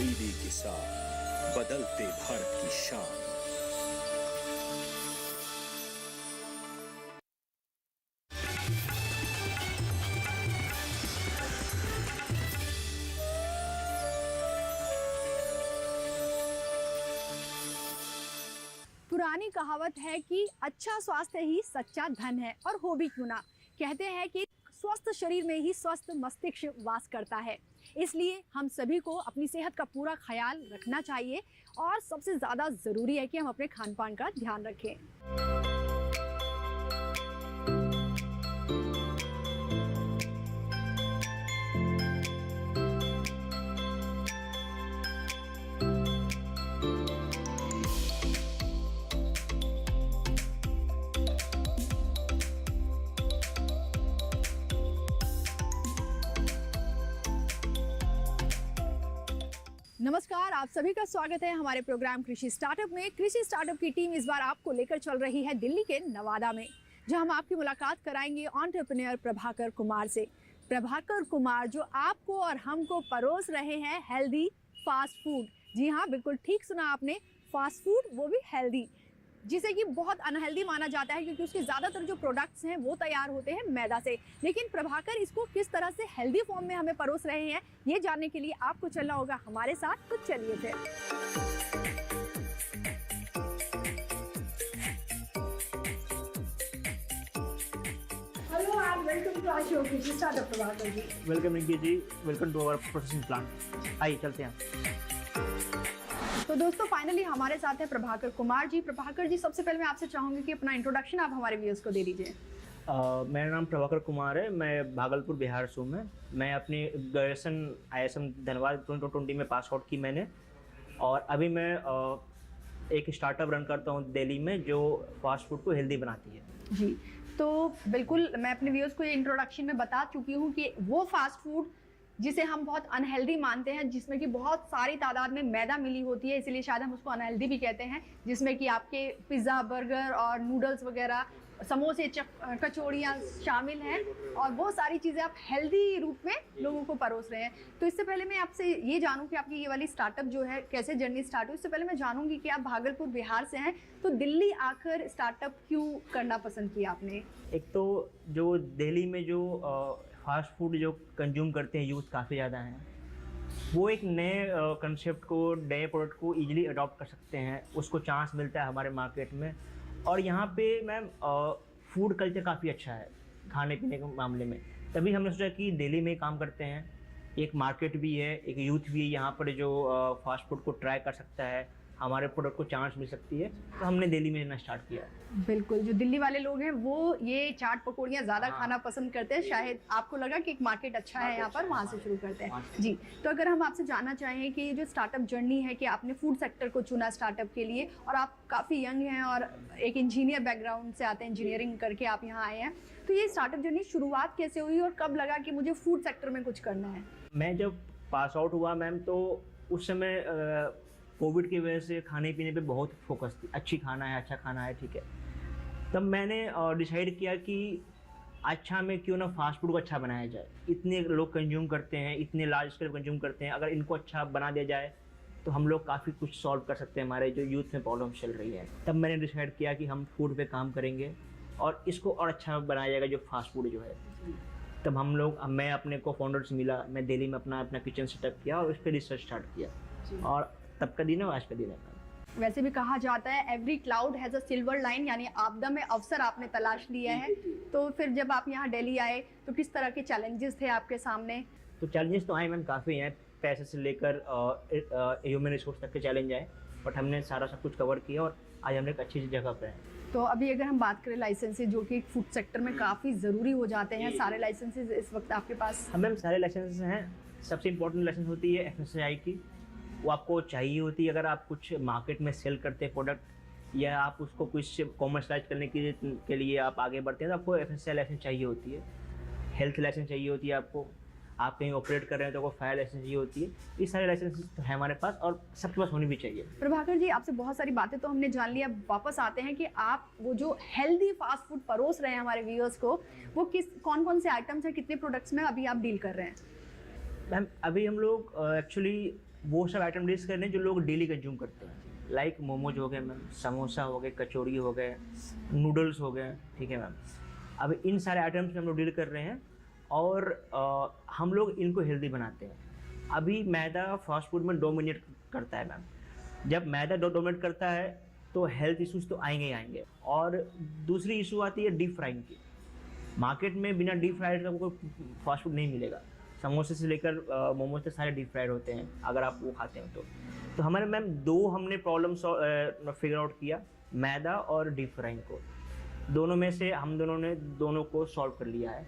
तब्दीली के साथ बदलते भारत की शान। पुरानी कहावत है कि अच्छा स्वास्थ्य ही सच्चा धन है, और हो भी क्यों ना। कहते हैं कि स्वस्थ शरीर में ही स्वस्थ मस्तिष्क वास करता है। इसलिए हम सभी को अपनी सेहत का पूरा ख्याल रखना चाहिए, और सबसे ज़्यादा ज़रूरी है कि हम अपने खान पान का ध्यान रखें। नमस्कार, आप सभी का स्वागत है हमारे प्रोग्राम कृषि स्टार्टअप में। कृषि स्टार्टअप की टीम इस बार आपको लेकर चल रही है दिल्ली के नवादा में, जहां हम आपकी मुलाकात कराएंगे एंटरप्रेन्योर प्रभाकर कुमार से। प्रभाकर कुमार जो आपको और हमको परोस रहे हैं हेल्दी फास्ट फूड। जी हाँ, बिल्कुल ठीक सुना आपने, फास्ट फूड, वो भी हेल्दी, जिसे कि बहुत अनहेल्दी माना जाता है क्योंकि उसके ज़्यादातर जो प्रोडक्ट्स हैं वो तैयार होते हैं मैदा से। लेकिन प्रभाकर इसको किस तरह से हेल्दी फॉर्म में हमें परोस रहे हैं, ये जानने के लिए आपको चलना होगा हमारे साथ। तो चलिए फिर। Hello and welcome to our show Krishi startup Prabhakar ji. Welcome Rinki ji, welcome to our processing plant. आइए चलते हैं। तो दोस्तों, फाइनली हमारे साथ है प्रभाकर कुमार जी। प्रभाकर जी, सबसे पहले मैं आपसे चाहूंगी कि अपना इंट्रोडक्शन आप हमारे व्यूअर्स को दे दीजिए। मेरा नाम प्रभाकर कुमार है, मैं भागलपुर बिहार से हूँ। मैं अपनी ग्रेजुएशन ISM धनबाद 2020 में पास आउट की मैंने, और अभी मैं एक स्टार्टअप रन करता हूँ दिल्ली में जो फास्ट फूड को हेल्दी बनाती है। जी, तो बिल्कुल मैं अपने व्यूअर्स को ये इंट्रोडक्शन में बता चुकी हूँ कि वो फास्ट फूड जिसे हम बहुत अनहेल्दी मानते हैं, जिसमें कि बहुत सारी तादाद में मैदा मिली होती है, इसीलिए शायद हम उसको अनहेल्दी भी कहते हैं, जिसमें कि आपके पिज़्ज़ा, बर्गर और नूडल्स वगैरह, समोसे, कचौड़ियाँ शामिल हैं, और बहुत सारी चीज़ें आप हेल्दी रूप में लोगों को परोस रहे हैं। तो इससे पहले मैं आपसे ये जानूँ कि आपकी ये वाली स्टार्टअप जो है कैसे जर्नी स्टार्ट हुई। इससे पहले मैं जानूँगी कि आप भागलपुर बिहार से हैं, तो दिल्ली आकर स्टार्टअप क्यों करना पसंद किया आपने? एक तो जो दिल्ली में जो फास्ट फूड जो कंज्यूम करते हैं यूथ काफ़ी ज़्यादा हैं, वो एक नए कंसेप्ट को, नए प्रोडक्ट को इजीली अडॉप्ट कर सकते हैं, उसको चांस मिलता है हमारे मार्केट में। और यहाँ पे मैम फूड कल्चर काफ़ी अच्छा है खाने पीने के मामले में, तभी हमने सोचा कि दिल्ली में काम करते हैं। एक मार्केट भी है, एक यूथ भी है यहाँ पर जो फास्ट फूड को ट्राई कर सकता है, हमारे प्रोडक्ट को चांस मिल सकती है, तो हमने दिल्ली में स्टार्ट किया। बिल्कुल, जो दिल्ली वाले लोग हैं वो ये चाट पकौड़ियाँ ज़्यादा खाना पसंद करते हैं। शायद आपको लगा कि एक मार्केट अच्छा है यहाँ पर, वहाँ से शुरू करते हैं। जी, तो अगर हम आपसे जानना चाहें कि ये जो स्टार्टअप जर्नी है कि आपने फूड सेक्टर को चुना स्टार्टअप के लिए, और आप काफ़ी यंग हैं और एक इंजीनियर बैकग्राउंड से आते हैं, इंजीनियरिंग करके आप यहाँ आए हैं, तो ये स्टार्टअप जर्नी शुरुआत कैसे हुई और कब लगा कि मुझे फूड सेक्टर में कुछ करना है? मैं जब पास आउट हुआ मैम, तो उस समय कोविड की वजह से खाने पीने पे बहुत फोकस थी, अच्छा खाना है, ठीक है। तब मैंने डिसाइड किया कि अच्छा में क्यों ना फास्ट फूड को अच्छा बनाया जाए। इतने लोग कंज्यूम करते हैं, इतने लार्ज स्केल कंज्यूम करते हैं, अगर इनको अच्छा बना दिया जाए तो हम लोग काफ़ी कुछ सॉल्व कर सकते हैं, हमारे जो यूथ में प्रॉब्लम चल रही है। तब मैंने डिसाइड किया कि हम फूड पे काम करेंगे और इसको और अच्छा बनाया जाएगा, जो फास्ट फूड जो है। तब मैं अपने को फाउंडर से मिला, मैं दिल्ली में अपना किचन सेटअप किया और उस पर रिसर्च स्टार्ट किया, और तब का दिन है आज का दिन है। वैसे भी कहा जाता है every cloud has a silver line, यानी आपदा में अवसर आपने तलाश लिया है। तो फिर जब आप यहाँ दिल्ली आए तो किस तरह के चैलेंजेस थे आपके सामने? तो चैलेंजेस तो आए मैम, काफ़ी हैं, पैसे से लेकर ह्यूमन रिसोर्स तक के चैलेंज आए, बट हमने सारा सब कुछ कवर किया और आज हम एक अच्छी जगह पर हैं। तो अभी अगर हम बात करें लाइसेंसेस, जो कि फूड सेक्टर में काफ़ी ज़रूरी हो जाते हैं, सारे लाइसेंसेस इस वक्त आपके पास? हाँ मैम, सारे लाइसेंसेस हैं। सबसे इम्पोर्टेंट लाइसेंस होती है FSSAI की, वो आपको चाहिए होती है अगर आप कुछ मार्केट में सेल करते हैं प्रोडक्ट, या आप उसको कुछ कॉमर्शलाइज करने के लिए आप आगे बढ़ते हैं, तो आपको FSSAI लाइसेंस चाहिए होती है। हेल्थ लाइसेंस चाहिए होती है आपको, आप कहीं ऑपरेट कर रहे हैं तो आपको फायर लाइसेंस चाहिए होती है। ये सारे लाइसेंस तो है हमारे पास और सबके पास होनी भी चाहिए। प्रभाकर जी, आपसे बहुत सारी बातें तो हमने जान ली, अब वापस आते हैं कि आप वो जो हेल्दी फास्ट फूड परोस रहे हैं हमारे व्यूअर्स को, वो कौन कौन से आइटम्स हैं, कितने प्रोडक्ट्स में अभी आप डील कर रहे हैं? मैम अभी हम लोग एक्चुअली वो सब आइटम डिश कर रहे हैं जो लोग डेली कंज्यूम करते हैं, लाइक मोमोज हो गए मैम, समोसा हो गए, कचौड़ी हो गए, नूडल्स हो गए, ठीक है मैम। अब इन सारे आइटम्स हम लोग डील कर रहे हैं और हम लोग इनको हेल्दी बनाते हैं। अभी मैदा फास्ट फूड में डोमिनेट करता है मैम। जब मैदा डोमिनेट करता है तो हेल्थ इश्यूज तो आएंगे ही आएंगे। और दूसरी इशू आती है डीप फ्राइंग की। मार्केट में बिना डीप फ्राइड का कोई फास्ट फूड नहीं मिलेगा। समोसे से लेकर मोमोज तक सारे डीप फ्राइड होते हैं, अगर आप वो खाते हैं तो हमारे मैम दो हमने प्रॉब्लम फिगर आउट किया, मैदा और डीप फ्राइंग को। दोनों में से हम दोनों को सॉल्व कर लिया है,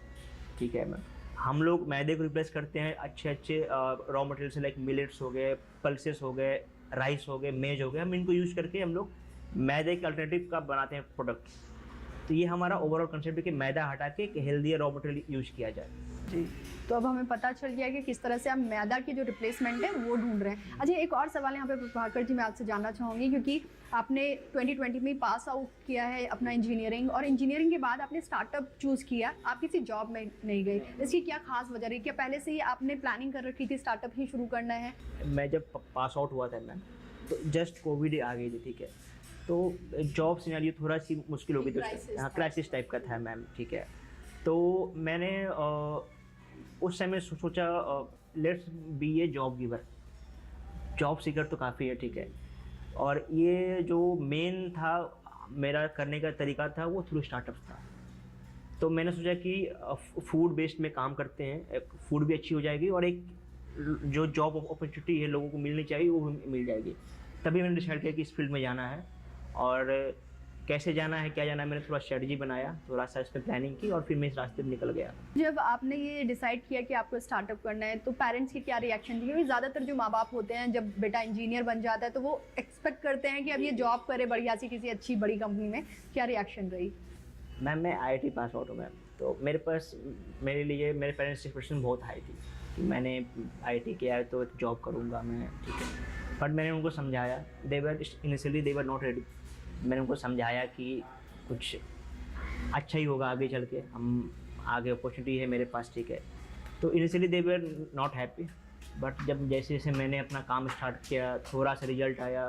ठीक है मैम। हम लोग मैदे को रिप्लेस करते हैं अच्छे रॉ मटेरियल से, लाइक मिलेट्स हो गए, पल्सेस हो गए, राइस हो गए, मेज हो गए। हम इनको यूज़ करके हम लोग मैदे के अल्टरनेटिव का बनाते हैं प्रोडक्ट। तो ये हमारा ओवरऑल कंसेप्ट है कि मैदा हटा के एक हेल्दी रॉ मटेरियल यूज़ किया जाए। जी, तो अब हमें पता चल गया कि किस तरह से आप मैदा की जो रिप्लेसमेंट है वो ढूंढ रहे हैं। अच्छा, एक और सवाल यहाँ पे प्रभाकर जी मैं आपसे जानना चाहूँगी, क्योंकि आपने 2020 में पास आउट किया है अपना इंजीनियरिंग, और इंजीनियरिंग के बाद आपने स्टार्टअप चूज़ किया, आप किसी जॉब में नहीं गए। इसकी क्या खास वजह रही? क्या पहले से ही आपने प्लानिंग कर रखी थी स्टार्टअप ही शुरू करना है? मैं जब पास आउट हुआ था मैम, तो जस्ट कोविड आ गई थी, ठीक है। तो जॉब सिनेरियो थोड़ा सी मुश्किल हो गई, तो क्राइसिस टाइप का था मैम, ठीक है। तो मैंने उस समय सोचा let's be A job giver, job seeker तो काफ़ी है, ठीक है। और ये जो मेन था मेरा करने का तरीका था वो थ्रू स्टार्टअप था। तो मैंने सोचा कि फूड बेस्ड में काम करते हैं, फूड भी अच्छी हो जाएगी और एक जो जॉब अपॉर्चुनिटी है लोगों को मिलनी चाहिए वो मिल जाएगी। तभी मैंने डिसाइड किया कि इस फील्ड में जाना है, और कैसे जाना है, क्या जाना है, मैंने थोड़ा स्ट्रेटजी बनाया, थोड़ा सा इस पर प्लानिंग की और फिर मैं इस रास्ते में निकल गया। जब आपने ये डिसाइड किया कि आपको स्टार्टअप करना है, तो पेरेंट्स की क्या रिएक्शन थी? क्योंकि ज़्यादातर जो माँ बाप होते हैं, जब बेटा इंजीनियर बन जाता है तो वो एक्सपेक्ट करते हैं कि अब ये जॉब करे बढ़िया सी किसी अच्छी बड़ी कंपनी में। क्या रिएक्शन रही? मैम मैं IIT पास आउट हूँ मैम, तो मेरे पास मेरे लिए मेरे पेरेंट्स की एक्सपेक्टेशन बहुत हाई थी कि मैंने IIT किया है तो जॉब करूँगा मैं, ठीक है। बट मैंने उनको समझाया, initially they were not ready. मैंने उनको समझाया कि कुछ अच्छा ही होगा आगे चल के, हम आगे अपॉर्चुनिटी है मेरे पास, ठीक है। तो initially they were not happy, but जब जैसे जैसे मैंने अपना काम स्टार्ट किया, थोड़ा सा रिजल्ट आया,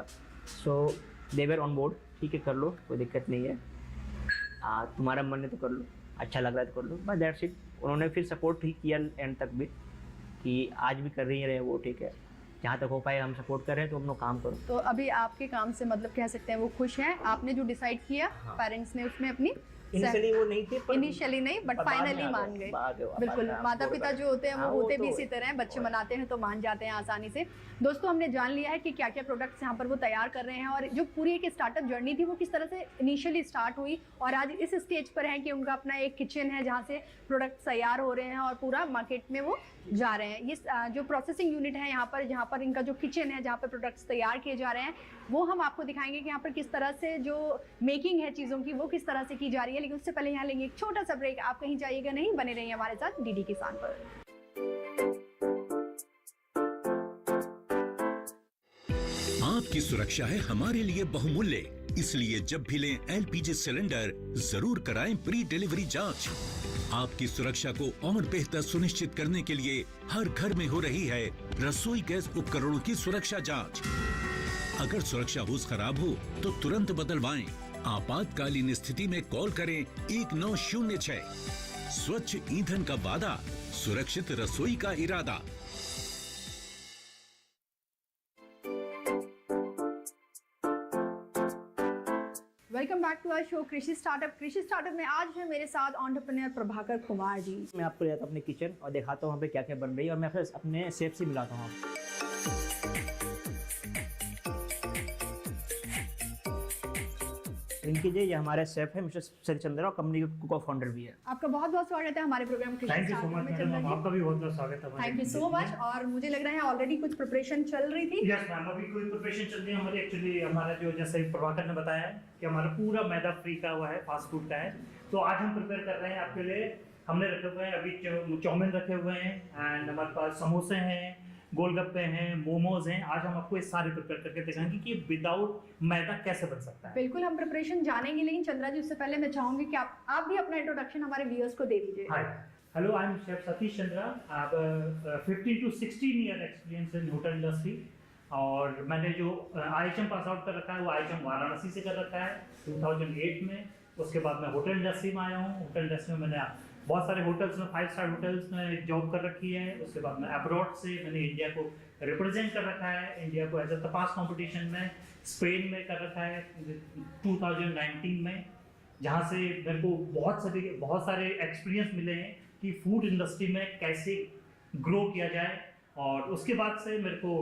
सो दे वर ऑन बोर्ड, ठीक है कर लो, कोई दिक्कत नहीं है, तुम्हारा मन है तो कर लो, अच्छा लग रहा है तो कर लो, बस दैट्स इट। उन्होंने फिर सपोर्ट ही किया एंड तक भी, कि आज भी कर रही रहे वो, ठीक है। जहाँ तक हो पाए हम सपोर्ट कर रहे हैं, तो हम लोग काम करो। तो अभी आपके काम से मतलब कह सकते हैं वो खुश हैं? आपने जो डिसाइड किया, हाँ। पेरेंट्स ने उसमें अपनी इनिशियली वो नहीं थे, पर इनिशियली नहीं बट फाइनली मान गए। बिल्कुल, माता पिता जो होते हैं वो होते भी इसी तरह हैं, बच्चे मनाते हैं तो मान जाते हैं आसानी से। दोस्तों, हमने जान लिया है कि क्या क्या प्रोडक्ट्स यहाँ पर वो तैयार कर रहे हैं, और जो पूरी एक स्टार्टअप जर्नी थी वो किस तरह से इनिशियली स्टार्ट हुई, और आज इस स्टेज पर है कि उनका अपना एक किचन है जहाँ से प्रोडक्ट तैयार हो रहे हैं और पूरा मार्केट में वो जा रहे हैं। ये जो प्रोसेसिंग यूनिट है यहाँ पर, जहाँ पर इनका जो किचन है जहाँ पर प्रोडक्ट्स तैयार किए जा रहे हैं, वो हम आपको दिखाएंगे कि यहाँ पर किस तरह से जो मेकिंग है चीज़ों की वो किस तरह से की जा रही है। लेकिन उससे पहले यहाँ लेंगे एक छोटा सा ब्रेक। आप कहीं जाइएगा नहीं, बने रहिए हमारे साथ DD किसान पर। आपकी सुरक्षा है हमारे लिए बहुमूल्य, इसलिए जब भी लें LPG सिलेंडर जरूर कराएं प्री डिलीवरी जांच। आपकी सुरक्षा को और बेहतर सुनिश्चित करने के लिए हर घर में हो रही है रसोई गैस उपकरणों की सुरक्षा जांच। अगर सुरक्षा होज खराब हो तो तुरंत बदलवाएं। आपातकालीन स्थिति में कॉल करें 1906। स्वच्छ ईंधन का वादा, सुरक्षित रसोई का इरादा। Welcome back to our show Krishi startup. Krishi startup में आज है मेरे साथ एंटरप्रेन्योर प्रभाकर कुमार जी। मैं आपको ले जाता हूँ अपने किचन और दिखाता हूँ वहाँ पे क्या क्या बन रही है, और मैं फिर अपने शेफ से मिलाता हूँ। इनकी जी ये हमारे शेफ है मिस्टर सरिचंद्र, और कंपनी के को फाउंडर भी है। आपका बहुत बहुत स्वागत है हमारे प्रोग्राम कृषि thank you so startup much में। मैडम, आपका भी बहुत बहुत स्वागत है। Thank you so much. और मुझे लग रहा है ऑलरेडी कुछ प्रिपरेशन चल रही थी। यस मैम, अभी कोई प्रिपरेशन चल रही है हमारी। एक्चुअली हमारा जो जैसे प्रभाकर ने बताया है कि हमारा पूरा मैदा फ्री का हुआ है, फास्ट फूड का है। तो आज हम प्रिपेयर कर रहे हैं आपके लिए। हमने रखे हुए हैं अभी चाउमीन रखे हुए हैं, एंड हमारे पास समोसे हैं, गोलगप्पे हैं, मोमोज हैं। आज हम आपको ये सारे प्रिपेयर करके दिखाएंगे कि विदाउट मैदा कैसे बन सकता है। बिल्कुल, हम प्रिपरेशन जानेंगे, लेकिन चंद्रा जी उससे पहले मैं चाहूंगी कि आप भी अपना इंट्रोडक्शन हमारे व्यूअर्स को दे दीजिए। Hi, hello, I am chef Satish Chandra. I have 15 to 16 year experience in hotel industry. और मैंने जो IHM पास आउट कर रखा है वो IHM वाराणसी से कर रखा है 2008 में। उसके बाद मैं होटल इंडस्ट्री में आया हूँ। होटल इंडस्ट्री में मैंने बहुत सारे होटल्स में 5 स्टार होटल्स में जॉब कर रखी है। उसके बाद मैं अब्रॉड से मैंने इंडिया को रिप्रेजेंट कर रखा है, इंडिया को एज अ तपास कंपटीशन में स्पेन में कर रखा है 2019 में, जहाँ से मेरे को बहुत सारे एक्सपीरियंस मिले हैं कि फूड इंडस्ट्री में कैसे ग्रो किया जाए। और उसके बाद से मेरे को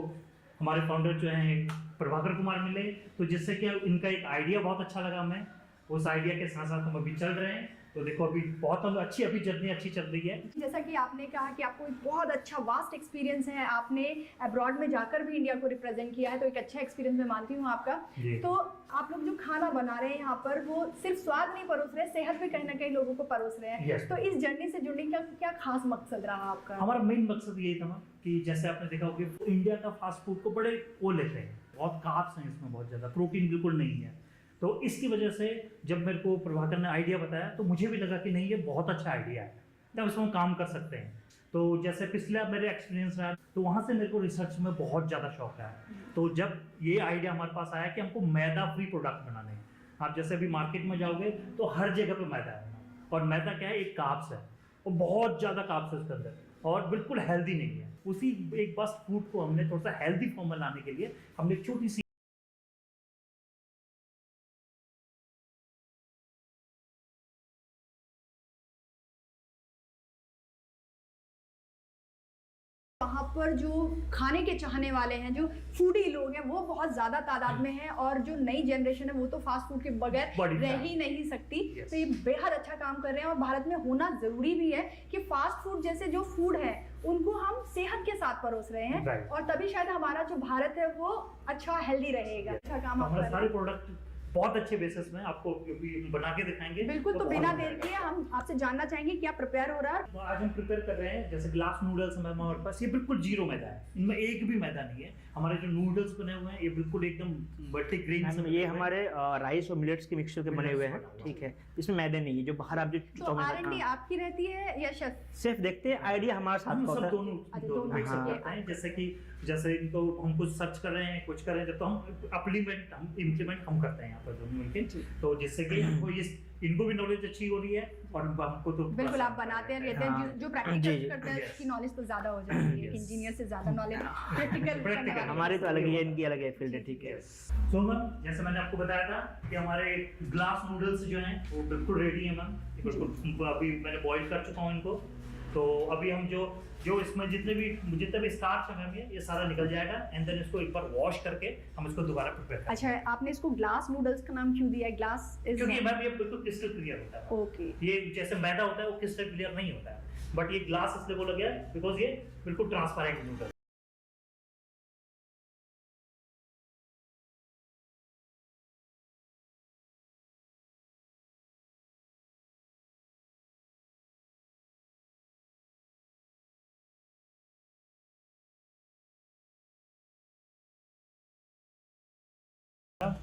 हमारे फाउंडर जो हैं प्रभाकर कुमार मिले, तो जिससे कि इनका एक आइडिया बहुत अच्छा लगा हमें। उस आइडिया के साथ साथ हम अभी चल रहे हैं। तो देखो अभी बहुत अभी जर्नी अच्छी चल रही है। जैसा कि आपने कहा कि आपको एक बहुत अच्छा वास्ट एक्सपीरियंस है, आपने अब्रॉड में जाकर भी इंडिया को रिप्रेजेंट किया है, तो एक अच्छा एक्सपीरियंस मैं मानती हूँ आपका। तो आप लोग जो खाना बना रहे हैं यहाँ पर, वो सिर्फ स्वाद नहीं परोस रहे, सेहत भी कहीं ना कहीं लोगों को परोस रहे हैं। Yes. तो इस जर्नी से जुड़ने का क्या खास मकसद रहा आपका? हमारा मेन मकसद यही था कि जैसे आपने देखा होगा कि इंडिया का फास्ट फूड को बड़े वो लेते हैं, बहुत कार्ब्स हैं इसमें, बहुत ज़्यादा प्रोटीन बिल्कुल नहीं है। तो इसकी वजह से जब मेरे को प्रभाकर ने आइडिया बताया तो मुझे भी लगा कि नहीं ये बहुत अच्छा आइडिया है, तब इसमें हम काम कर सकते हैं। तो जैसे पिछला मेरे एक्सपीरियंस रहा, तो वहाँ से मेरे को रिसर्च में बहुत ज़्यादा शौक है। तो जब ये आइडिया हमारे पास आया कि हमको मैदा फ्री प्रोडक्ट बनाने हैं। आप जैसे अभी मार्केट में जाओगे तो हर जगह पे मैदा है, और मैदा क्या है, एक कार्ब्स है, और बहुत ज़्यादा कार्ब्स है उसके अंदर, और बिल्कुल हेल्दी नहीं है। उसी एक बस फूड को हमने थोड़ा सा हेल्दी फॉर्म में लाने के लिए हमने एक छोटी सी वहाँ पर जो खाने के चाहने वाले हैं, जो फूडी लोग हैं, वो बहुत ज़्यादा तादाद में हैं, और जो नई जनरेशन है वो तो फास्ट फूड के बगैर रह ही नहीं सकती। तो ये बेहद अच्छा काम कर रहे हैं, और भारत में होना ज़रूरी भी है कि फास्ट फूड जैसे जो फूड है उनको हम सेहत के साथ परोस रहे हैं, और तभी शायद हमारा जो भारत है वो अच्छा हेल्दी रहेगा। अच्छा काम आप कर रहे हैं। सारे प्रोडक्ट बहुत अच्छे बेसिस में आपको बना के दिखाएंगे। बिल्कुल। तो बिना देर किए हम आपसे जानना चाहेंगे क्या प्रिपेयर हो रहा है? तो आज हम प्रिपेयर कर रहे हैं जैसे ग्लास नूडल्स हैं हमारे पास, ये बिल्कुल जीरो मैदा है, इनमें एक भी मैदा नहीं है। हमारे जो नूडल्स बने हुए हैं ये बिल्कुल एकदम मल्टीग्रेन से, ये हमारे राइस और मिलेट्स के मिक्सचर के बने हुए हैं, ठीक है। इसमें मैदे नहीं है, जो बाहर आप जो तो R&D आपकी रहती है या शेफ? सिर्फ देखते हैं, आइडिया हमारा साथ हम होता सब है। दोनों मिक्सअप करते हैं। जैसे इनको हम कुछ सर्च कर रहे हैं, कुछ कर रहे हैं, तो हम इम्प्लीमेंट हम करते हैं यहाँ पर दोनों मिलकर। तो जिससे कि हमको इनको भी नॉलेज अच्छी हो रही है, और हमको तो बिल्कुल आप बनाते रहते हैं, जो प्रैक्टिकल करते हैं उसकी नॉलेज तो ज्यादा हो जाती है। इंजीनियर से ज्यादा नॉलेज प्रैक्टिकल हमारी तो अलग है, इनकी अलग है फील्ड है, ठीक है। तो मैम जैसे मैंने आपको बताया था कि हमारे ग्लास नूडल्स जो हैं वो बिल्कुल रेडी है मैम। बिल्कुल अभी मैंने बॉईल कर चुका हूँ इनको। तो अभी हम जो इसमें जितने भी स्टार्च है मैम, ये सारा निकल जाएगा, एंड देन इसको एक बार वॉश करके हम इसको दोबारा प्रिपेयर करेंगे। अच्छा, आपने इसको ग्लास नूडल्स का नाम क्यों दिया है? ग्लास क्योंकि मैम ये बिल्कुल क्रिस्टल क्लियर होता है। ओके। ये जैसे मैदा होता है वो क्रिस्टल क्लियर नहीं होता है, बट ये ग्लास इसलिए बोला गया बिकॉज ये बिल्कुल ट्रांसपेरेंट नूडल।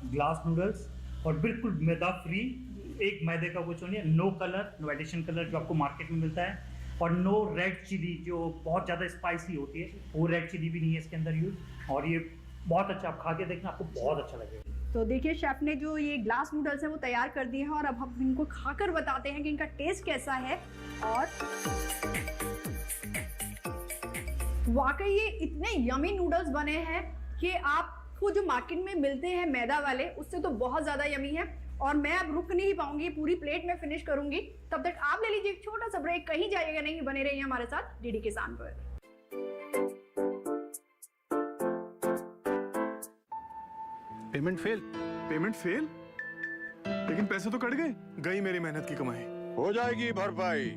ग्लास नूडल्स और बिल्कुल मैदा फ्री, एक मैदे का कुछ नहीं है, no colour, no addition colour जो आपको मार्केट में मिलता है, और नो रेड चिली जो बहुत ज़्यादा स्पाइसी होती है, वो रेड चिली भी नहीं है इसके अंदर यूज। और ये बहुत अच्छा, आप खा के देखना, आपको बहुत अच्छा लगेगा। तो देखिए शेफ ने जो ये ग्लास नूडल्स है वो तैयार कर दिए हैं, और अब हम इनको खाकर बताते हैं कि इनका टेस्ट कैसा है। और वाकई ये इतने यमी नूडल्स बने हैं कि आपको जो मार्केट में मिलते हैं मैदा वाले, उससे तो बहुत ज़्यादा यमी है। और मैं अब रुक नहीं पाऊंगी, पूरी प्लेट में फिनिश करूंगी। तब तक आप ले लीजिए एक छोटा सा ब्रेक, कहीं जाइएगा नहीं, बने रहिए हमारे साथ डीडी किसान पर। पेमेंट फेल, लेकिन पैसे तो कट गए, गई मेरी मेहनत की कमाई। हो जाएगी भरपाई,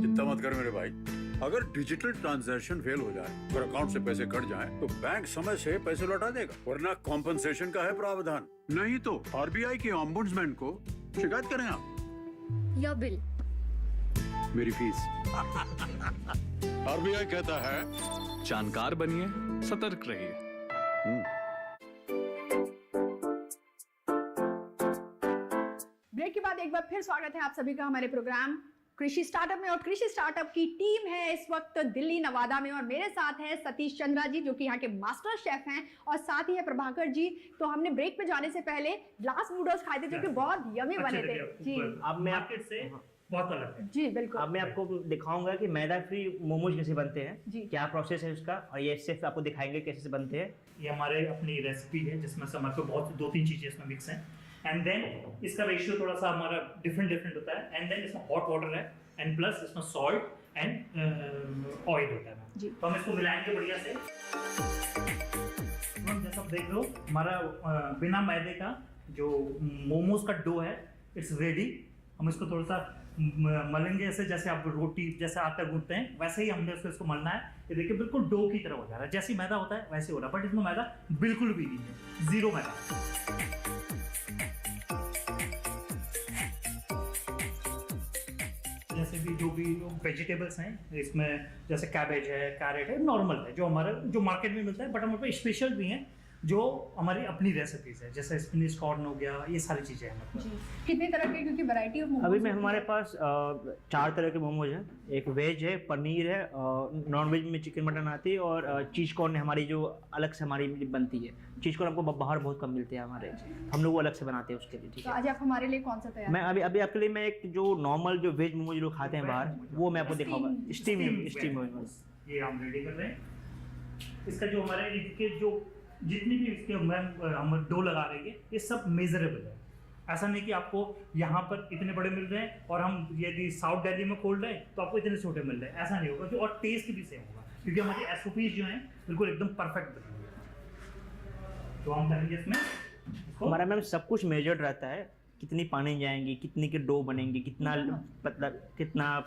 चिंता मत कर मेरे भाई। अगर डिजिटल ट्रांजैक्शन फेल हो जाए और अकाउंट से पैसे कट जाएं, तो बैंक समय से पैसे लौटा देगा, वरना कॉम्पनसेशन का है प्रावधान। नहीं तो आरबीआई के ओम्बुड्समैन को शिकायत करें आप। या बिल, मेरी फीस। आरबीआई कहता है जानकार बनिए, सतर्क रहिए। ब्रेक के बाद एक बार फिर स्वागत है आप सभी का हमारे प्रोग्राम कृषि स्टार्टअप में, और कृषि स्टार्टअप की टीम है इस वक्त दिल्ली नवादा में, और मेरे साथ है सतीश चंद्रा जी जो कि यहाँ के मास्टर शेफ हैं, और साथ ही है प्रभाकर जी। तो हमने ब्रेक पे जाने से पहले ग्लास नूडल्स खाए थे जो कि बहुत यमी बने थे जी। अब मैं मार्केट से बहुत अलग है जी बिल्कुल। अब मैं आपको दिखाऊंगा कि मैदा फ्री मोमोज कैसे बनते हैं, जी। क्या प्रोसेस है उसका, और ये शेफ आपको दिखाएंगे कैसे बनते हैं। ये हमारे अपनी रेसिपी है जिसमें से हमारे को बहुत 2-3 चीजें इसमें मिक्स हैं, एंड देन इसका रेशियो थोड़ा सा हमारा डिफरेंट होता है, एंड देन इसमें हॉट वाटर है, एंड प्लस इसमें सॉल्ट एंड ऑयल होता है जी। तो हम इसको मिलाएंगे बढ़िया से। हम जैसा आप देख लो हमारा बिना मैदे का जो मोमोज का डो है इट्स रेडी। हम इसको थोड़ा सा मलेंगे ऐसे, जैसे आप रोटी जैसे आटा गूंथते हैं वैसे ही हमने इसको मलना है। ये देखिए बिल्कुल डो की तरह हो जा रहा है, जैसे मैदा होता है वैसे हो रहा है, बट इसमें मैदा बिल्कुल भी नहीं है, जीरो मैदा। जैसे भी जो भी वेजिटेबल्स हैं इसमें, जैसे कैबेज है, कैरेट है, नॉर्मल है जो हमारा जो मार्केट में मिलता है, बट हमारे पास स्पेशल भी हैं जो हमारी अपनी रेसिपीज है, जैसे स्पिनिश कॉर्न हो गया, ये सारी चीज़ें हैं मतलब। जी कितनी तरह के, क्योंकि वैरायटी ऑफ मोमोज अभी में हमारे पास 4 तरह के मोमोज हैं। एक वेज है, पनीर है, नॉन वेज में चिकन मटन आती है, और चीज़ कॉर्न हमारी जो अलग से हमारी बनती है। चीज़ कॉर्न हमको बाहर बहुत कम मिलते हैं हमारे, हम लोग वो अलग से बनाते हैं उसके लिए। ठीक तो है, आज आप हमारे लिए कौन सा तैयार? मैं अभी आपके लिए मैं एक जो नॉर्मल जो वेज मोमोज लोग खाते हैं बाहर, वो मैं आपको दिखाऊंगा। स्टीम मोमोज ये हम रेडी कर रहे हैं। इसका जो हमारे इसके जो जितनी भी इसके हम डो लगा रहे हैं ये सब मेजरेबल है। ऐसा नहीं कि आपको यहाँ पर इतने बड़े मिल रहे हैं और हम यदि साउथ दिल्ली में खोल रहे हैं तो आपको इतने छोटे मिल रहे हैं, ऐसा नहीं होगा। जो और टेस्ट भी सेम होगा क्योंकि हमारी SOPs जो हैं बिल्कुल एकदम परफेक्ट बनी हुई है। तो हम करेंगे इसमें हमारा मैम सब कुछ मेजर्ड रहता है, कितनी पानी जाएंगी, कितनी के डो बनेंगे, कितना पतला, कितना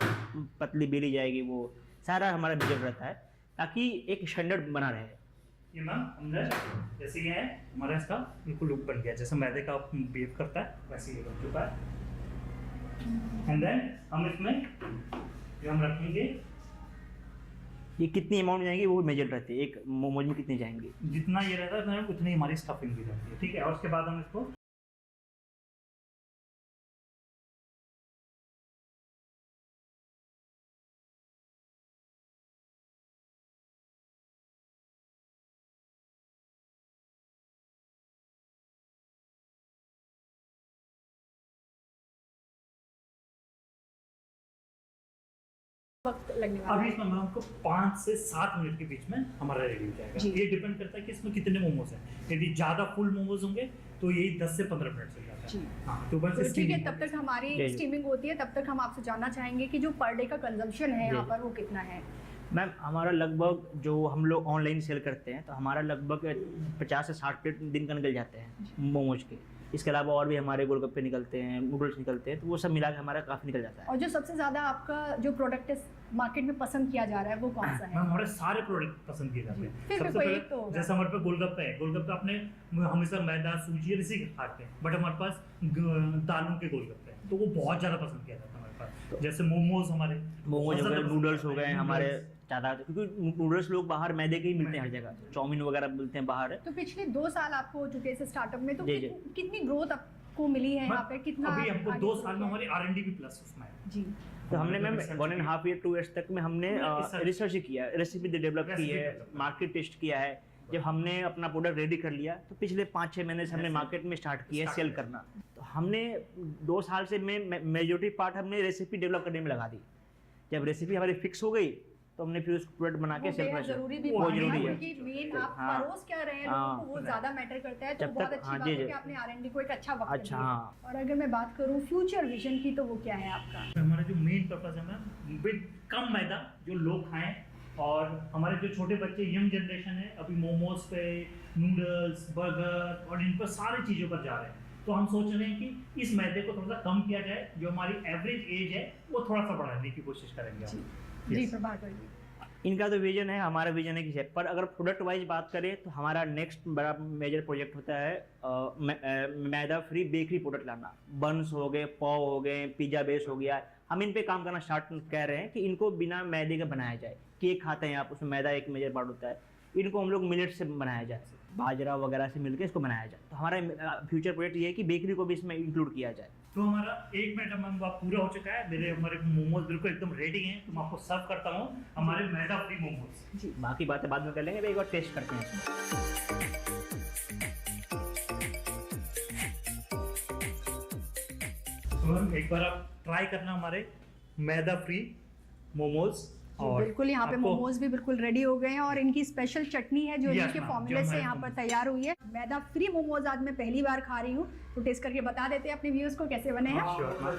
पतली बेली जाएगी, वो सारा हमारा मेजर्ड रहता है ताकि एक स्टैंडर्ड बना रहे। ये मैम हमने जैसे ये है हमारा इसका बिल्कुल लुक बन गया, जैसे मैदे का बिहेव करता है वैसे ये बन चुका है। एंड देन हम इसमें जो हम रखेंगे ये कितनी अमाउंट जाएंगी वो मेजर रहती है, एक मोमोज में कितनी जाएंगी, जितना ये रहता है उतनी हमारी स्टफिंग भी रहती है। ठीक है, और उसके बाद हम इसको वक्त लगने वाला अभी है? इसमें मैं आपको 5 से 7 मिनट के बीच में हमारा रेडी हो जाएगा। जी। ये डिपेंड करता है कि इसमें कितने मोमोज हैं। यदि ज़्यादा फुल मोमोज होंगे तो यही 10 से 15 मिनट से जाता जी। है। हाँ, तो बस तो ठीक है, steaming तब तक हमारी जी, जी। स्टीमिंग होती है, तब तक हम आपसे जानना चाहेंगे कि जो पर डे का कंजम्पशन है यहाँ जी। पर वो कितना है? मैम हमारा लगभग जो हम लोग ऑनलाइन सेल करते हैं तो हमारा लगभग 50 से 60 प्लेट दिन का निकल जाते हैं मोमोज के। इसके अलावा और भी हमारे गोलगप्पे निकलते हैं, नूडल्स निकलते हैं, तो वो सब मिला के हमारा काफ़ी निकल जाता है। और जो सबसे ज़्यादा आपका जो प्रोडक्ट मार्केट में पसंद किया जा रहा है वो कौन सा मैम है? हमारे सारे प्रोडक्ट पसंद किए जाते हैं। फिर भी सबसे कोई पहले एक तो होगा। जैसे हमारे पे गोलगप्पे है, गोलगप्पे अपने हमेशा मैदा सूजी इसी के खाते हैं, बट हमारे पास दालों के गोलगप्पे हैं तो वो बहुत ज़्यादा पसंद किया जाता है हमारे पास। जैसे मोमोज हमारे मोमोज हो गए, बहुत नूडल्स हो ज़्यादा गए पसंद हमारे नूडल्स। ज़्यादा, क्योंकि नूडल्स लोग बाहर मैदे के ही मिलते हैं हर जगह, चाउमीन वगैरह मिलते हैं बाहर। तो पिछले 2 साल आपको हो चुके हैं इस स्टार्टअप में, तो जी, जी। कितनी ग्रोथ आपको मिली है यहाँ पे? कितना अभी हमको आगे 2 बढ़ साल में गया? हमारी R&D भी प्लस उसमें है। जी। तो हमने मैम research 1.5 ईयर 2 ईयर्स तक में हमने रिसर्च किया, रेसिपी डेवलप की है, develop की। मार्केट टेस्ट किया है। जब हमने अपना प्रोडक्ट रेडी कर लिया तो पिछले 5-6 महीने से हमने मार्केट में स्टार्ट किया है सेल करना। तो हमने 2 साल से मेजोरिटी पार्ट हमने रेसिपी डेवलप करने में लगा दी। जब रेसिपी हमारी फिक्स हो गई तो हमने फिर उसको प्रोडक्ट बना के वो सेल बेहद करना जरूरी भी वो बात है, जरूरी है। क्योंकि मेन आप हाँ। परोस क्या रहे हैं लोगों को वो ज्यादा मैटर करता है। तो जब बहुत तक- अच्छी हाँ, बात जी, है जी। कि आपने R&D को एक अच्छा वक्त अच्छा, दिया। हाँ। और अगर मैं बात करूँ फ्यूचर विजन की, तो वो क्या है आपका? हमारा जो मेन पर्पस है मैम, विद कम मैदा जो लोग खाएं, और हमारे जो छोटे बच्चे यंग जनरेशन है अभी मोमोज पे, नूडल्स, बर्गर और इन पर सारी चीज़ों पर जा रहे हैं। तो हम सोच रहे हैं कि इस मैदे को थोड़ा सा कम किया जाए, जो हमारी एवरेज एज है वो थोड़ा सा बढ़ाने की कोशिश करेंगे हम। जी Yes. प्रभाकर जी। इनका तो विजन है, हमारा विजन है कि पर अगर प्रोडक्ट वाइज बात करें तो हमारा नेक्स्ट बड़ा मेजर प्रोजेक्ट होता है मैदा फ्री बेकरी प्रोडक्ट लाना। बन्स हो गए, पाव हो गए, पिज़्ज़ा बेस हो गया, हम इन पे काम करना स्टार्ट कह रहे हैं कि इनको बिना मैदे का बनाया जाए। केक खाते हैं आप, उसमें मैदा एक मेजर पार्ट होता है, इनको हम लोग मिलेट से बनाया जाए। बाजरा वगैरह से मिलकर इसको बनाया जाए। तो हमारा फ्यूचर प्रोजेक्ट ये है कि बेकरी को भी इसमें इंक्लूड किया जाए। तो हमारा 1 मिनट मैम पूरा हो चुका है। हमारे मोमोज बिल्कुल एकदम रेडी हैं। तो मैं आपको सर्व करता हूँ हमारे मैदा फ्री मोमोज। जी, बाकी बातें बाद में कर लेंगे, एक बार टेस्ट करते हैं इसमें। तो मैम एक बार आप ट्राई करना हमारे मैदा फ्री मोमोज। और बिल्कुल यहाँ पे आपको- मोमोज भी बिल्कुल रेडी हो गए हैं और इनकी स्पेशल चटनी है जो Yes, इनके ma'am, फॉर्मूले जो से हमारे यहाँ पर तैयार हुई है। मैदा फ्री मोमोज आज मैं पहली बार खा रही हूँ, तो टेस्ट करके बता देते हैं अपने व्यूअर्स को कैसे बने हैं। Sure, ma'am।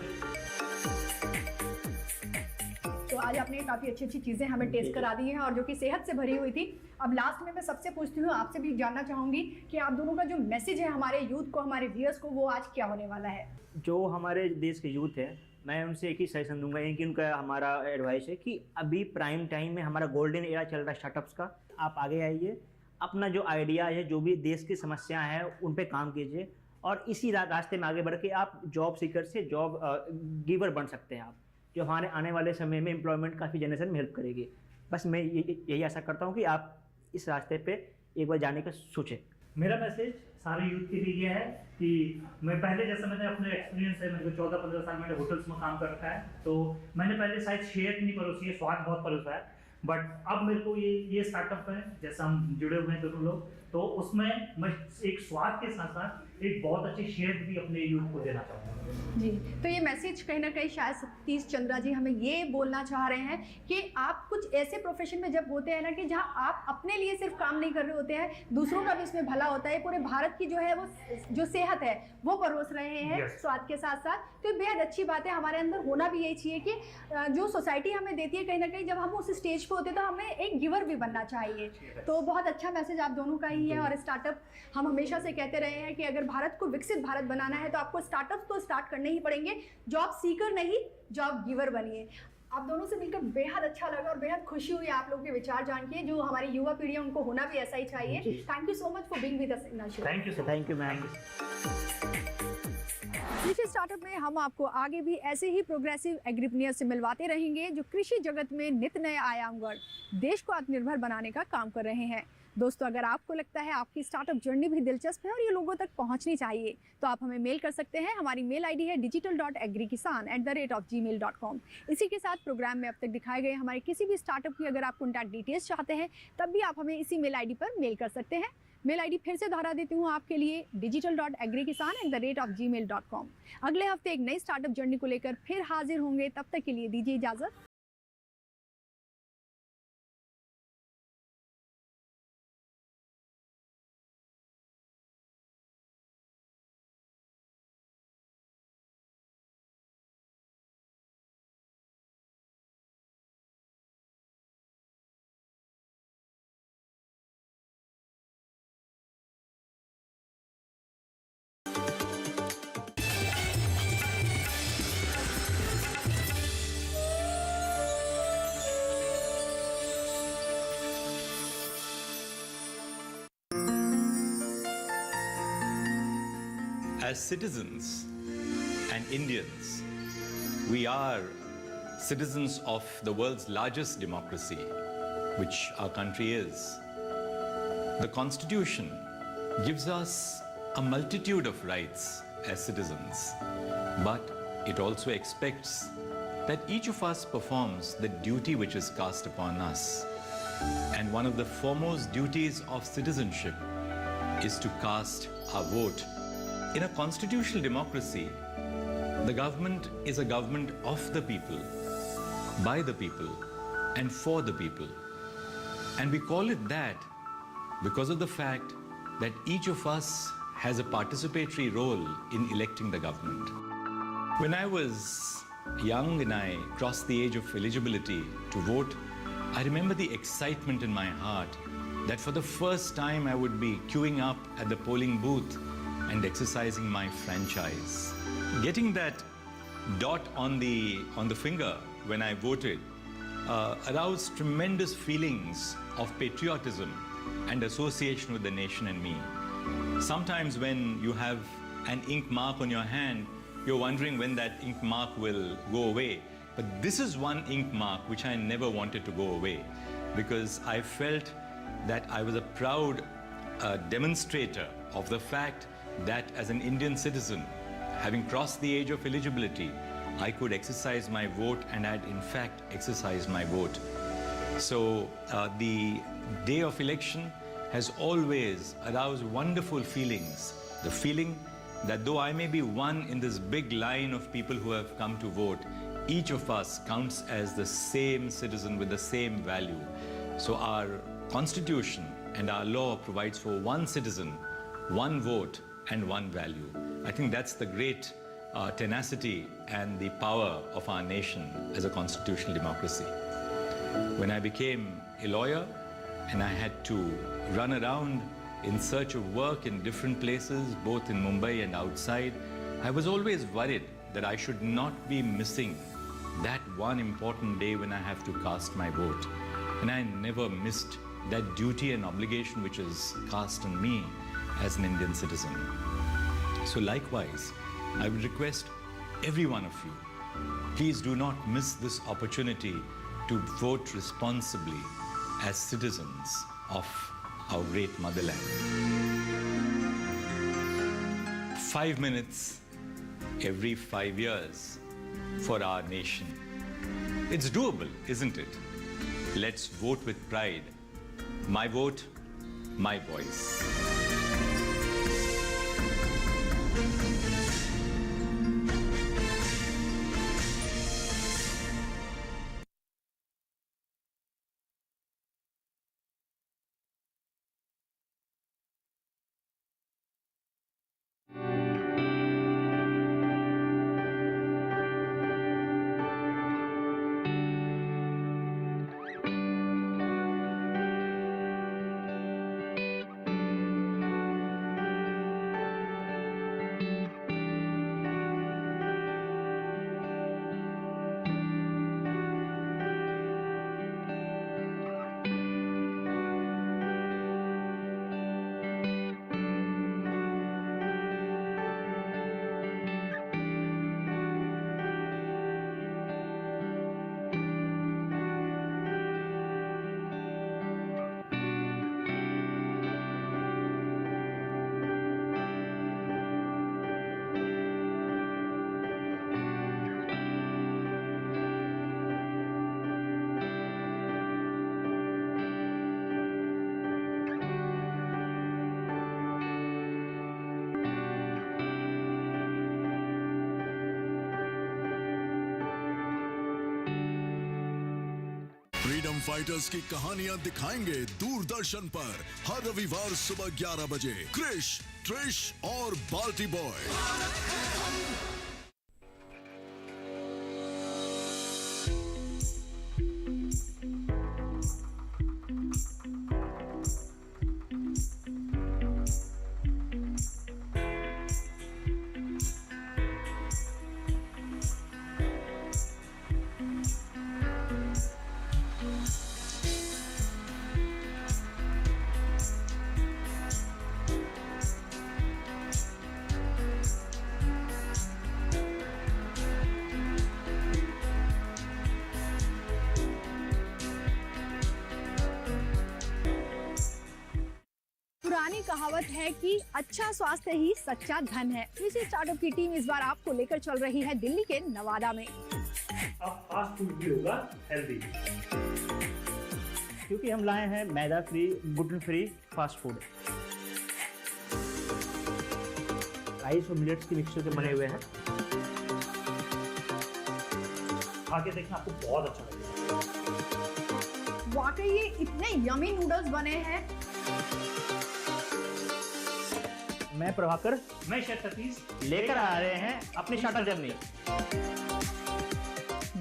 तो आज आपने काफ़ी अच्छी अच्छी चीज़ें हमें टेस्ट करा दी हैं और जो कि सेहत से भरी हुई थी। अब लास्ट में मैं सबसे पूछती हूँ, आपसे भी जानना चाहूँगी कि आप दोनों का जो मैसेज है हमारे यूथ को, हमारे व्यूअर्स को, वो आज क्या होने वाला है। जो हमारे देश के यूथ है, मैं उनसे एक ही सजेशन दूंगा, कि उनका हमारा एडवाइस है कि अभी प्राइम टाइम में हमारा गोल्डन एरा चल रहा है स्टार्टअप्स का। आप आगे आइए, अपना जो आइडिया है, जो भी देश की समस्या है, उन पे काम कीजिए और इसी रास्ते में आगे बढ़ के आप जॉब सीकर से जॉब गिवर बन सकते हैं आप, जो हमारे आने वाले समय में एम्प्लॉयमेंट काफ़ी जनरेशन में हेल्प करेगी। बस मैं यही आशा करता हूँ कि आप इस रास्ते पे एक बार जाने का सोचें। मेरा मैसेज सारे यूथ के लिए ये है कि मैं पहले, जैसा मैंने अपने एक्सपीरियंस है, मेरे को 14-15 साल मैंने होटल्स में काम कर रखा है, तो मैंने पहले शायद शेयर नहीं परोसी है, स्वाद बहुत परोसा है। बट अब मेरे को ये स्टार्टअप है, जैसा हम जुड़े हुए हैं दोनों लोग, तो उसमें मैं एक स्वाद के साथ साथ एक बहुत अच्छी शेयर भी अपने यूथ को देना चाहूँगा। जी, तो ये मैसेज कहीं ना कहीं शायद सतीश चंद्रा जी हमें ये बोलना चाह रहे हैं कि आप कुछ ऐसे प्रोफेशन में जब होते हैं ना, कि जहाँ आप अपने लिए सिर्फ काम नहीं कर रहे होते हैं, दूसरों का भी इसमें भला होता है, पूरे भारत की जो है वो जो सेहत है वो परोस रहे हैं Yes. स्वाद के साथ साथ। तो बेहद अच्छी बात है, हमारे अंदर होना भी यही चाहिए कि जो सोसाइटी हमें देती है, कहीं ना कहीं जब हम उस स्टेज पे होते हैं तो हमें एक गिवर भी बनना चाहिए। तो बहुत अच्छा मैसेज आप दोनों का ही है। और स्टार्टअप, हम हमेशा से कहते रहे हैं कि अगर भारत को विकसित भारत बनाना है तो आपको स्टार्टअप तो स्टार्ट करने ही पड़ेंगे। जॉब सीकर नहीं, जॉब गिवर बनिए। आप दोनों से मिलकर बेहद अच्छा लगा और बेहद खुशी हुई आप लोगों के विचार जान के। जो हमारी युवा पीढ़ी है उनको होना भी ऐसा ही चाहिए। Thank you so much for being with us in our show. Thank you so thank you ma'am. Krishi startup में हम आपको आगे भी ऐसे ही प्रोग्रेसिव एग्रीप्रेन्योर से मिलवाते रहेंगे जो कृषि जगत में नित नए आयामगढ़ देश को आत्मनिर्भर बनाने का काम कर रहे हैं। दोस्तों, अगर आपको लगता है आपकी स्टार्टअप जर्नी भी दिलचस्प है और ये लोगों तक पहुंचनी चाहिए, तो आप हमें मेल कर सकते हैं। हमारी मेल आईडी है digital.agrikisan@gmail.com। इसी के साथ प्रोग्राम में अब तक दिखाए गए हमारे किसी भी स्टार्टअप की अगर आप कॉन्टैक्ट डिटेल्स चाहते हैं, तब भी आप हमें इसी मेल आईडी पर मेल कर सकते हैं। मेल आईडी फिर से दोहरा देती हूँ आपके लिए, digital.agrikisan@gmail.com। अगले हफ्ते एक नई स्टार्टअप जर्नी को लेकर फिर हाजिर होंगे। तब तक के लिए दीजिए इजाज़त। As citizens and Indians, we are citizens of the world's largest democracy, which our country is. The Constitution gives us a multitude of rights as citizens, but it also expects that each of us performs the duty which is cast upon us. And one of the foremost duties of citizenship is to cast our vote. In a constitutional democracy, the government is a government of the people, by the people, and for the people. And we call it that because of the fact that each of us has a participatory role in electing the government. When I was young and I crossed the age of eligibility to vote, I remember the excitement in my heart that for the first time I would be queuing up at the polling booth and exercising my franchise. Getting that dot on the finger when I voted aroused tremendous feelings of patriotism and association with the nation and me. Sometimes when you have an ink mark on your hand, you're wondering when that ink mark will go away. But this is one ink mark which I never wanted to go away, because I felt that I was a proud a demonstrator of the fact that as an Indian citizen, having crossed the age of eligibility, I could exercise my vote, and had in fact exercised my vote. So the day of election has always aroused wonderful feelings. The feeling that though I may be one in this big line of people who have come to vote, each of us counts as the same citizen with the same value. So our constitution and our law provides for one citizen, one vote, and one value. I think that's the great tenacity and the power of our nation as a constitutional democracy. When I became a lawyer and I had to run around in search of work in different places, both in Mumbai and outside, I was always worried that I should not be missing that one important day when I have to cast my vote. And I never missed that duty and obligation which is cast on me as an Indian citizen. So likewise, I would request every one of you, please do not miss this opportunity to vote responsibly as citizens of our great motherland. 5 minutes every 5 years for our nation. It's doable, isn't it? Let's vote with pride. My vote, my voice. Freedom fighters की कहानियां दिखाएंगे दूरदर्शन पर हर रविवार सुबह 11 बजे Krrish, Trish और बाल्टी boy. पुरानी कहावत है कि अच्छा स्वास्थ्य ही सच्चा धन है। कृषि स्टार्टअप की टीम इस बार आपको लेकर चल रही है दिल्ली के नवादा में। अब फास्ट फूड भी होगा हेल्दी, क्योंकि हम लाए हैं मैदा free, gluten free fast food. Rice और मिलेट्स के मिक्सचर से बने हुए हैं। खा के देखना, आपको बहुत अच्छा लगेगा। वाकई ये इतने यमी नूडल्स बने हैं। मैं प्रभाकर, मैं शेफ सतीश लेकर आ रहे हैं अपनी स्टार्टअप जर्नी।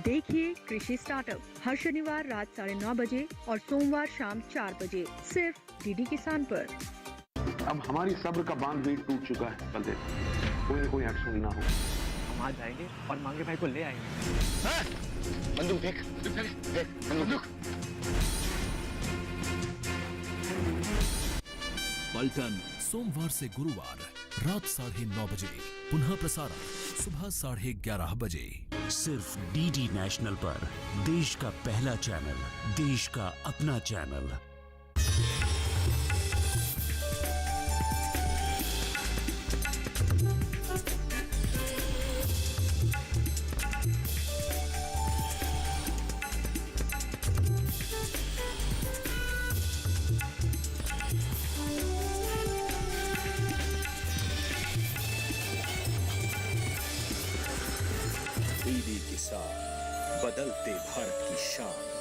देखिए कृषि स्टार्टअप हर शनिवार रात 9:30 बजे और सोमवार शाम 4 बजे सिर्फ डीडी किसान पर। अब हमारी सब्र का बांध भी टूट चुका है। कल कोई न कोई एक्शन ना हो। हम आज जाएंगे और मांगे भाई को ले आएंगे। बंदूक फेंक, बंदूक। पलटन सोमवार से गुरुवार रात 9:30 बजे, पुनः प्रसारण सुबह 11:30 बजे, सिर्फ डीडी नेशनल पर। देश का पहला चैनल, देश का अपना चैनल। साथ बदलते भारत की शान।